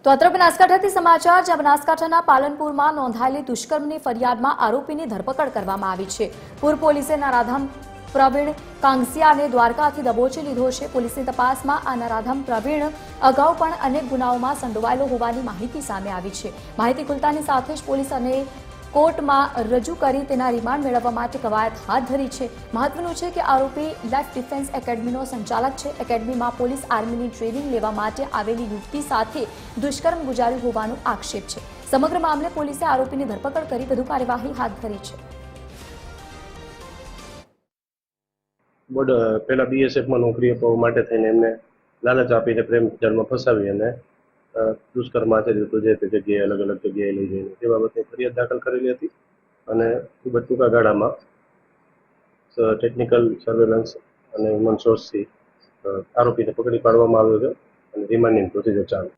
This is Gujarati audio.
તો અત્રે બનાસકાંઠાથી સમાચાર જ્યાં બનાસકાંઠાના પાલનપુરમાં નોંધાયેલી દુષ્કર્મની ફરિયાદમાં આરોપીની ધરપકડ કરવામાં આવી છે। પૂર પોલીસે નરાધમ પ્રવીણ કાંગસિયાને દ્વારકાથી દબોચી લીધો છે। પોલીસની તપાસમાં આ નરાધમ પ્રવીણ અગાઉ પણ અનેક ગુનાઓમાં સંડોવાયેલો હોવાની માહિતી સામે આવી છે। માહિતી ખુલતાની સાથે જ પોલીસ અને કોર્ટમાં રજૂ કરી તેના રિમાન્ડ મેળવવા માટે કવાયત હાથ ધરી છે। મહત્વનું છે કે આરોપી લાઈફ ડિફેન્સ એકેડમીનો સંચાલક છે। એકેડમીમાં પોલીસ આર્મીની ટ્રેનિંગ લેવા માટે આવેલી યુવતી સાથે દુષ્કર્મ ગુજાર્યું હોવાનો આક્ષેપ છે। સમગ્ર મામલે પોલીસે આરોપીની ધરપકડ કરી વધુ કાર્યવાહી હાથ ધરી છે। બોર્ડ પહેલા બીએસએફમાં નોકરી અપાવવા માટે થઈને એમને લાલચ આપીને પ્રેમ જાળમાં ફસાવી અને દુષ્કર્મ આચર્યું હતું। જે તે જગ્યાએ અલગ અલગ જગ્યાએ લઈ જઈને તે બાબતે ફરિયાદ દાખલ કરેલી હતી અને ખૂબ જ ટૂંકા ગાળામાં ટેકનિકલ સર્વેલન્સ અને હ્યુમન સોર્સથી આરોપીને પકડી પાડવામાં આવ્યો છે અને રિમાન્ડની પ્રોસિજર ચાલુ।